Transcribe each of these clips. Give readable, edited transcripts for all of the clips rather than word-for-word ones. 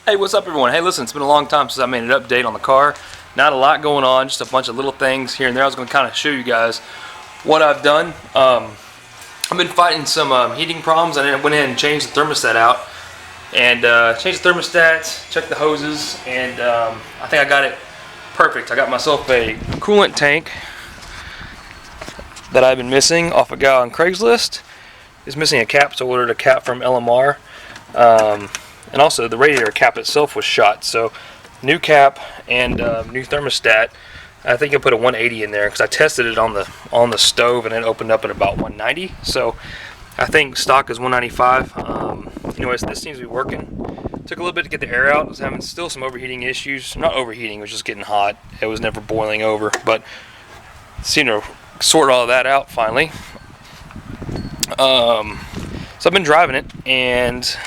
Hey, what's up everyone? Hey, listen, it's been a long time since I made an update on the car. Not a lot going on, just a bunch of little things here and there. I was going to kind of show you guys what I've done. I've been fighting some heating problems. I went ahead and changed the thermostat out. And changed the thermostat, checked the hoses, and I think I got it perfect. I got myself a coolant tank that I've been missing off a guy on Craigslist. It's missing a cap, so I ordered a cap from LMR. And also the radiator cap itself was shot, so new cap and new thermostat. I think I put a 180 in there because I tested it on the stove and it opened up at about 190. So I think stock is 195. Anyways, this seems to be working. Took a little bit to get the air out. I was having still some overheating issues. Not overheating, it was just getting hot. It was never boiling over, but seemed to sort all of that out finally. So I've been driving it, and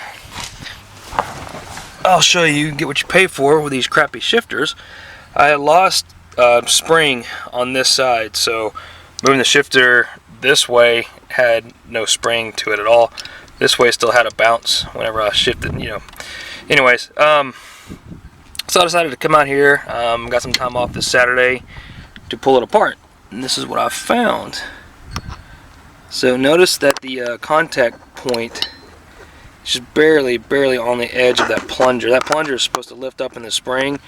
I'll show you get what you pay for with these crappy shifters. I had lost spring on this side, so moving the shifter this way had no spring to it at all. This way still had a bounce whenever I shifted, you know. Anyways, so I decided to come out here. Got some time off this Saturday to pull it apart, and this is what I found. So notice that the contact point is just barely on the edge of that plunger. That plunger is supposed to lift up in the spring,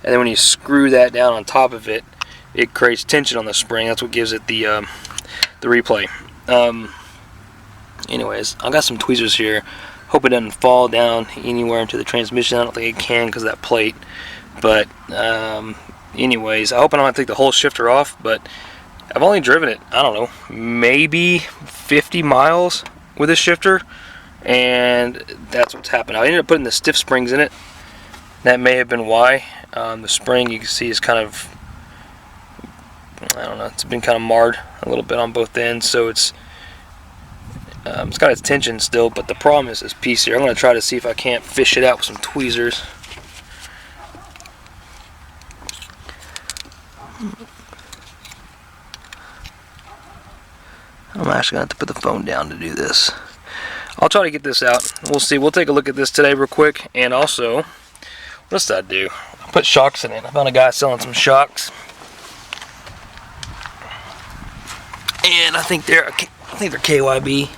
and then when you screw that down on top of it, it creates tension on the spring. That's what gives it the replay. Anyways, I got some tweezers here. Hope it doesn't fall down anywhere into the transmission. I don't think it can because of that plate. But anyways, I hope I don't have to take the whole shifter off, but I've only driven it, I don't know, maybe 50 miles with this shifter, and that's what's happened. I ended up putting the stiff springs in it. That may have been why. The spring, you can see, is kind of, I don't know, it's been kind of marred a little bit on both ends, so it's got its tension still, but the problem is this piece here. I'm going to try to see if I can't fish it out with some tweezers. I'm actually going to have to put the phone down to do this. I'll try to get this out. We'll see. We'll take a look at this today real quick. And also, what else did I do? I put shocks in it. I found a guy selling some shocks. And I think they're KYB.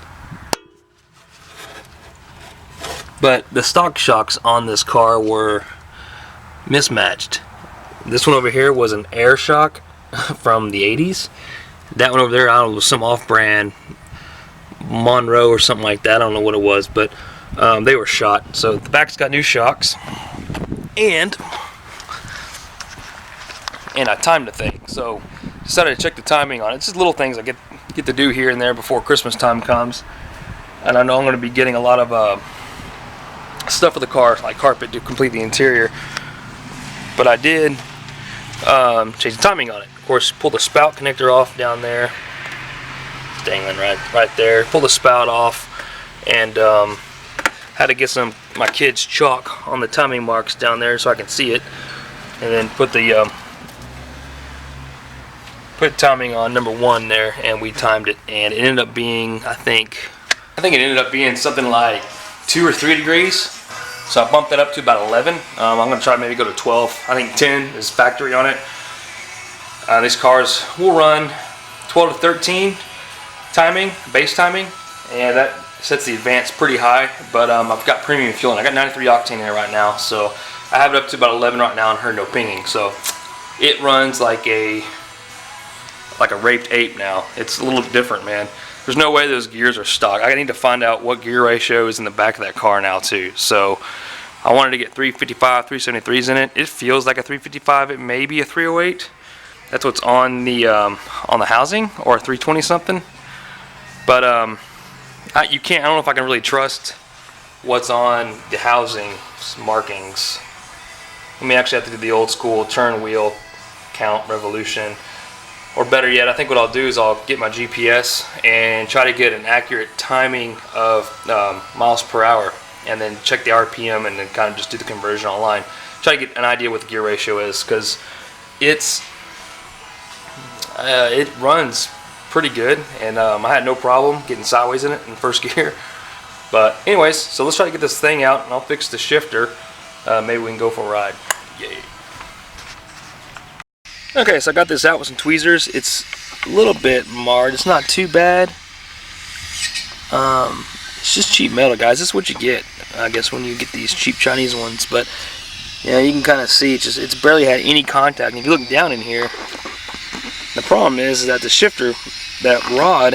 But the stock shocks on this car were mismatched. This one over here was an air shock from the 80s. That one over there, I don't know, was some off-brand Monroe or something like that. I don't know what it was, but they were shot. So the back's got new shocks, and I timed the thing. So decided to check the timing on it. It's just little things I get to do here and there before Christmas time comes. And I know I'm going to be getting a lot of stuff for the car, like carpet, to complete the interior. But I did change the timing on it. Of course, pull the spout connector off down there. It's dangling right there. Pull the spout off, and had to get my kids' chalk on the timing marks down there so I can see it, and then put timing on number 1 there, and we timed it, and it ended up being, I think it ended up being something like 2 or 3 degrees. So I bumped that up to about 11. I'm going to try to maybe go to 12. I think 10 is factory on it. These cars will run 12 to 13 timing, base timing, and that sets the advance pretty high. But I've got premium fuel, and I got 93 octane in it right now, so I have it up to about 11 right now and heard no pinging. So it runs like a raped ape now. It's a little different, man. There's no way those gears are stock. I need to find out what gear ratio is in the back of that car now too. So I wanted to get 355, 373s in it. It feels like a 355. It may be a 308. That's what's on the housing, or 320 something. But you can't. I don't know if I can really trust what's on the housing markings. Let me actually have to do the old school turn wheel count revolution. Or better yet, I think what I'll do is I'll get my GPS and try to get an accurate timing of miles per hour, and then check the RPM, and then kind of just do the conversion online. Try to get an idea what the gear ratio is, because it runs pretty good, and I had no problem getting sideways in it in first gear. But anyways, so let's try to get this thing out, and I'll fix the shifter. maybe we can go for a ride. Yay. Okay, so I got this out with some tweezers. It's a little bit marred. It's not too bad. It's just cheap metal, guys. This is what you get, I guess, when you get these cheap Chinese ones. But yeah, you can kind of see it's barely had any contact. And if you look down in here, the problem is that the shifter, that rod,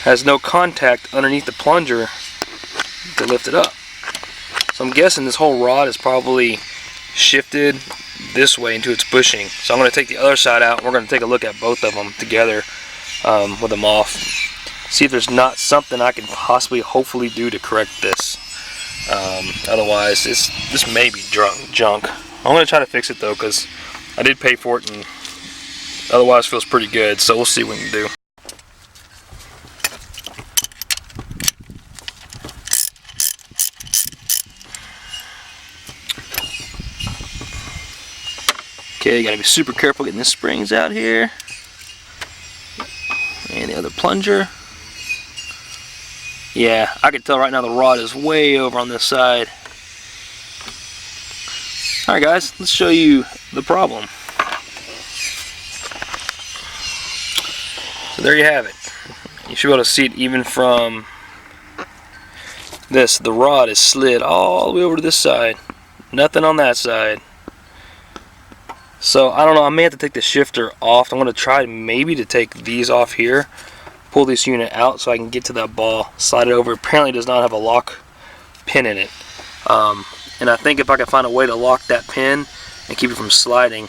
has no contact underneath the plunger to lift it up. So I'm guessing this whole rod is probably shifted this way into its bushing. So I'm going to take the other side out. We're going to take a look at both of them together with them off. See if there's not something I can possibly, hopefully do to correct this. Otherwise, this may be junk. I'm going to try to fix it though, because I did pay for it, and otherwise feels pretty good. So we'll see what we can do. Okay, you gotta be super careful getting the springs out here. And the other plunger. Yeah, I can tell right now the rod is way over on this side. Alright guys, let's show you the problem. So there you have it. You should be able to see it even from this. The rod is slid all the way over to this side. Nothing on that side. So I don't know, I may have to take the shifter off. I'm going to try maybe to take these off here, pull this unit out so I can get to that ball, slide it over. Apparently it does not have a lock pin in it. And I think if I can find a way to lock that pin and keep it from sliding,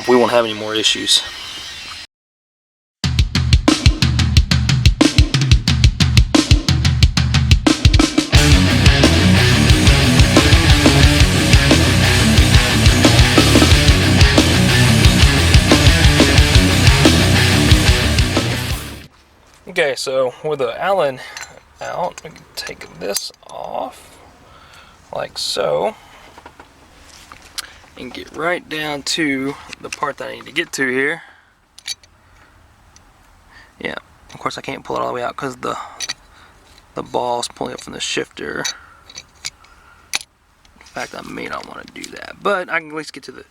we won't have any more issues. Okay, so with the Allen out, we can take this off like so and get right down to the part that I need to get to here. Yeah, of course I can't pull it all the way out because the ball's pulling up from the shifter. In fact, I may not want to do that, but I can at least get to the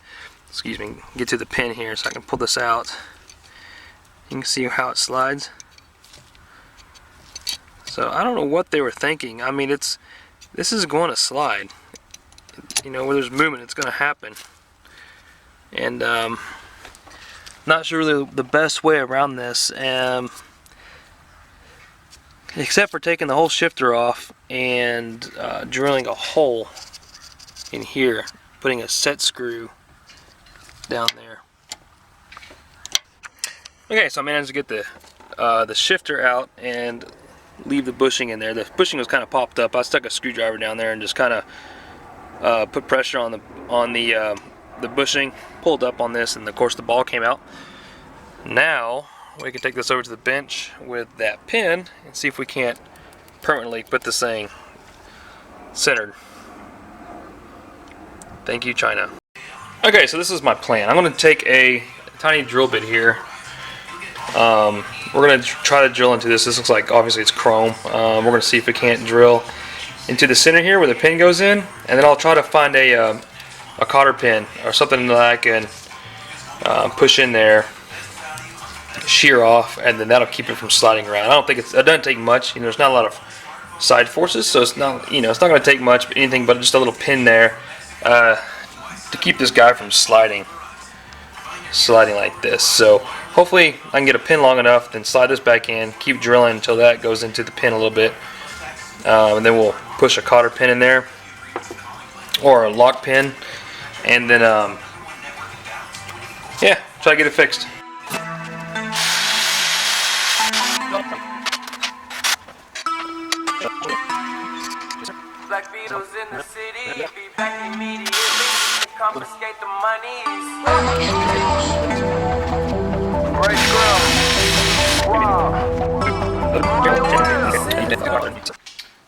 get to the pin here so I can pull this out. You can see how it slides. So I don't know what they were thinking. I mean, this is going to slide. You know, where there's movement, it's going to happen. And not sure really the best way around this, except for taking the whole shifter off and drilling a hole in here, putting a set screw down there. Okay, so I managed to get the shifter out and leave the bushing in there. The bushing was kind of popped up. I stuck a screwdriver down there and just kind of put pressure on the bushing, pulled up on this, and of course the ball came out. Now we can take this over to the bench with that pin and see if we can't permanently put this thing centered. Thank you, China. Okay, so this is my plan. I'm going to take a tiny drill bit here. We're going to try to drill into this. This looks like, obviously it's chrome. We're going to see if we can't drill into the center here where the pin goes in, and then I'll try to find a cotter pin or something that I can push in there, shear off, and then that'll keep it from sliding around. I don't think it doesn't take much. You know, there's not a lot of side forces, so it's not, it's not going to take much, but anything but just a little pin there to keep this guy from sliding like this. So hopefully I can get a pin long enough, then slide this back in, keep drilling until that goes into the pin a little bit, and then we'll push a cotter pin in there or a lock pin, and then yeah, try to get it fixed. Black Beatles in the city, be back immediately, confiscate the monies.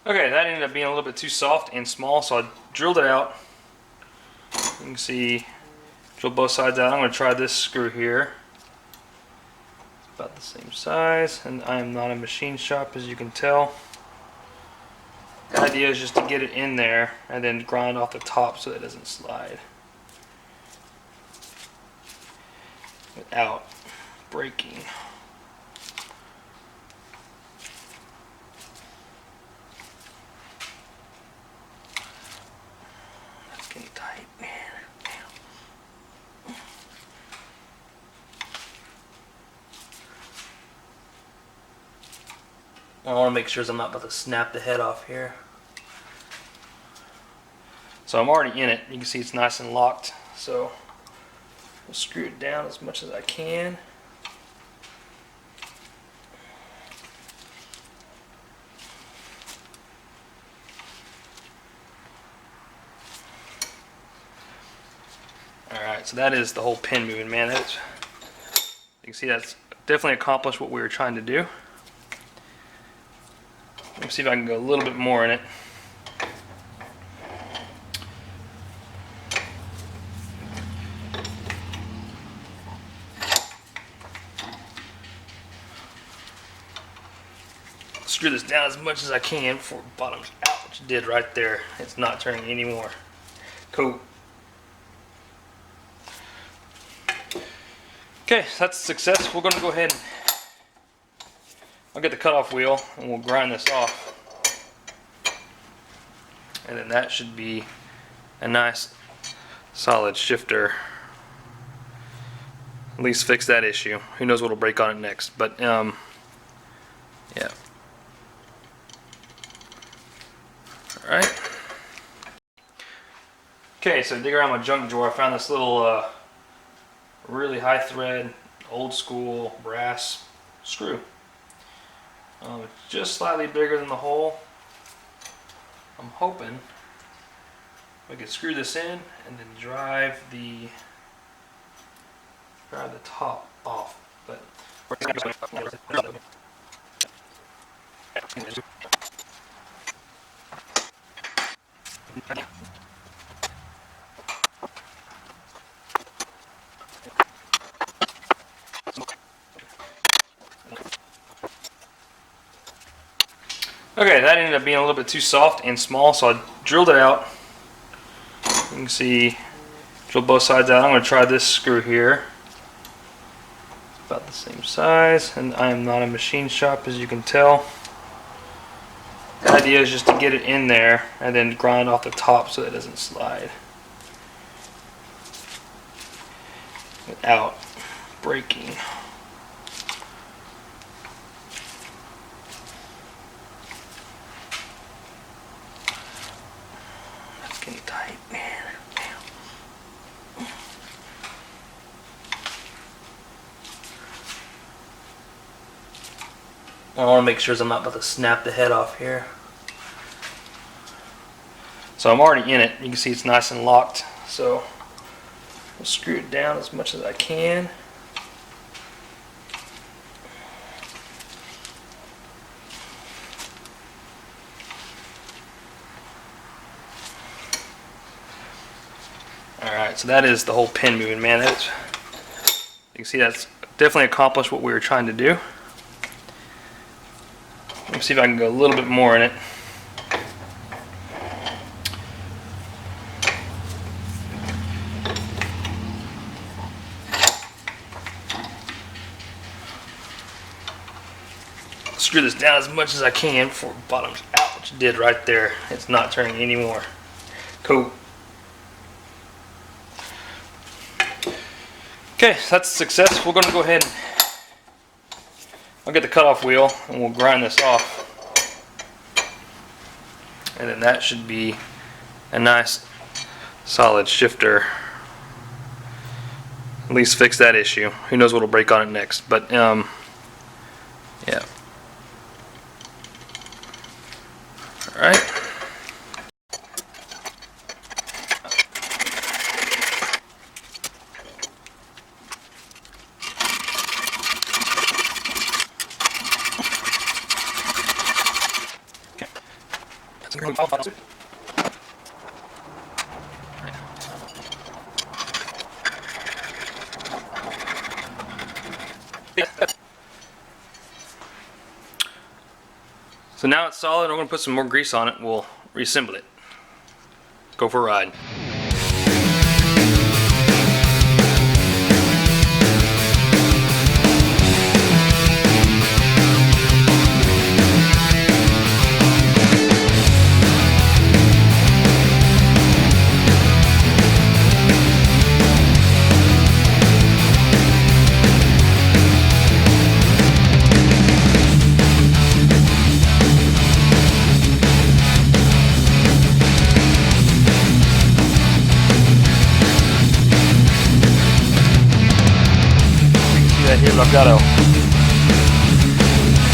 Okay, that ended up being a little bit too soft and small, so I drilled it out. You can see, drilled both sides out. I'm going to try this screw here. It's about the same size, and I am not a machine shop, as you can tell. The idea is just to get it in there and then grind off the top so it doesn't slide without breaking. That's getting tight, man. I want to make sure I'm not about to snap the head off here. So I'm already in it. You can see it's nice and locked. So I'll screw it down as much as I can. Alright, so that is the whole pin moving, man. You can see that's definitely accomplished what we were trying to do. Let me see if I can go a little bit more in it. Screw this down as much as I can before it bottoms out, which it did right there. It's not turning anymore. Cool. Okay, so that's a success. We're going to go ahead and I'll get the cutoff wheel and we'll grind this off. And then that should be a nice solid shifter. At least fix that issue. Who knows what'll break on it next, but yeah. Alright. Okay, so dig around my junk drawer. I found this little really high thread, old school brass screw. It's just slightly bigger than the hole. I'm hoping we could screw this in and then drive the top off. But okay, that ended up being a little bit too soft and small, so I drilled it out. You can see, drill both sides out. I'm going to try this screw here. It's about the same size, and I am not a machine shop, as you can tell. The idea is just to get it in there and then grind off the top so it doesn't slide without breaking. Getting tight, man. I want to make sure I'm not about to snap the head off here. So I'm already in it. You can see it's nice and locked. So I'll screw it down as much as I can. Alright, so that is the whole pin moving, man. You can see that's definitely accomplished what we were trying to do. Let me see if I can go a little bit more in it. Screw this down as much as I can before it bottoms out, which it did right there. It's not turning anymore. Cool. Okay, so that's a success. We're going to go ahead and I'll get the cutoff wheel and we'll grind this off. And then that should be a nice solid shifter. At least fix that issue. Who knows what'll break on it next, but yeah. Alright. So now it's solid. I'm going to put some more grease on it and we'll reassemble it. Go for a ride. Here I've got a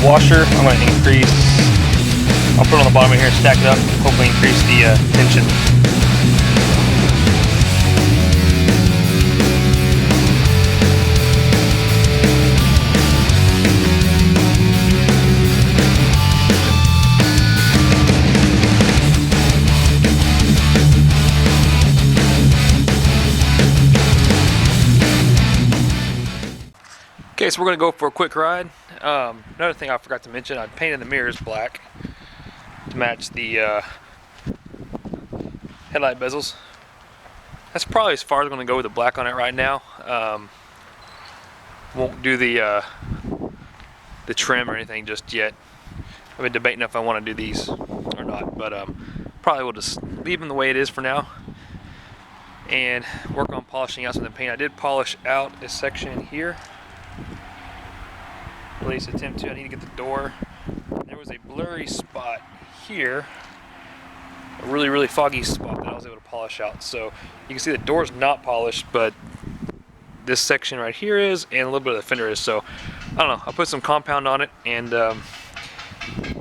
washer. I'm going to increase, I'll put it on the bottom of here, stack it up, hopefully increase the tension. Okay, so we're going to go for a quick ride. Another thing I forgot to mention, I painted the mirrors black to match the headlight bezels. That's probably as far as I'm going to go with the black on it right now. Won't do the trim or anything just yet. I've been debating if I want to do these or not, but probably will just leave them the way it is for now and work on polishing out some of the paint. I did polish out a section here. At least attempt to. I need to get the door. There was a blurry spot here, a really foggy spot that I was able to polish out. So you can see the door's not polished, but this section right here is, and a little bit of the fender is. So I don't know. I put some compound on it, and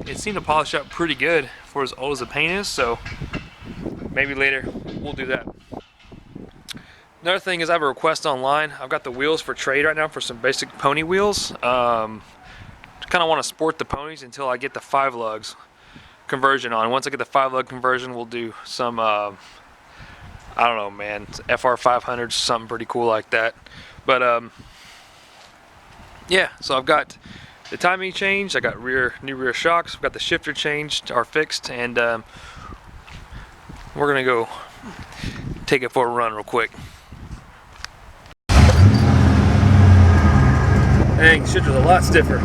it seemed to polish up pretty good for as old as the paint is. So maybe later we'll do that. Another thing is I have a request online. I've got the wheels for trade right now for some basic pony wheels. Kind of want to sport the ponies until I get the 5 lugs conversion on. Once I get the 5 lug conversion, we'll do some, I don't know, man, FR 500s, something pretty cool like that. But yeah, so I've got the timing changed. I got new rear shocks. I've got the shifter changed or fixed, and we're gonna go take it for a run real quick. Dang, shifter's a lot stiffer.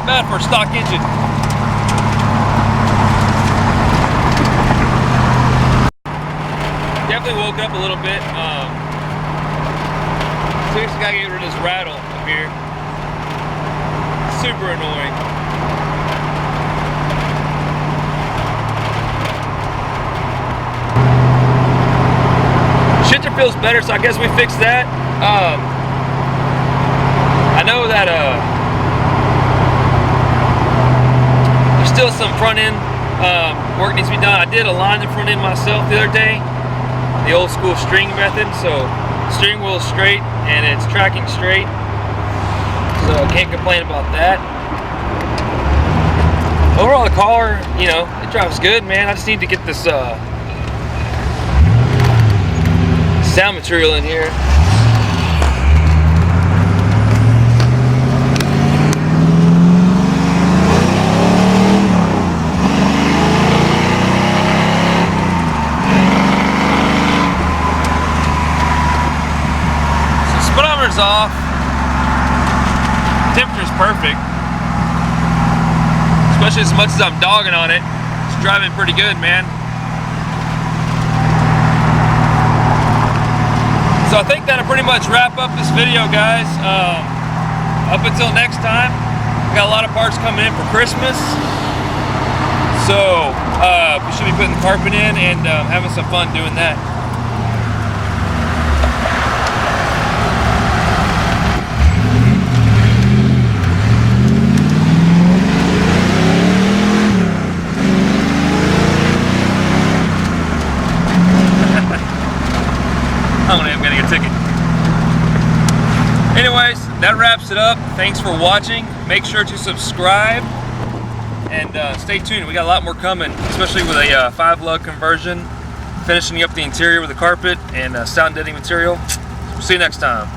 Bad for a stock engine. Definitely woke up a little bit. Seriously, gotta get rid of this rattle up here. Super annoying. Shifter feels better, so I guess we fixed that. I know that still some front end work needs to be done. I did align the front end myself the other day, the old school string method. So steering wheel is straight and it's tracking straight, so I can't complain about that. Overall, the car, you know, it drives good, man. I just need to get this sound material in here. So speedometer's off. Temperature's perfect. Especially as much as I'm dogging on it. It's driving pretty good, man. So I think that'll pretty much wrap up this video, guys. Up until next time, we got a lot of parts coming in for Christmas. So we should be putting the carpet in and having some fun doing that. I'm gonna get a ticket. Anyways, that wraps it up. Thanks for watching. Make sure to subscribe and stay tuned. We got a lot more coming, especially with a 5-lug conversion, finishing up the interior with the carpet and sound deadening material. See you next time.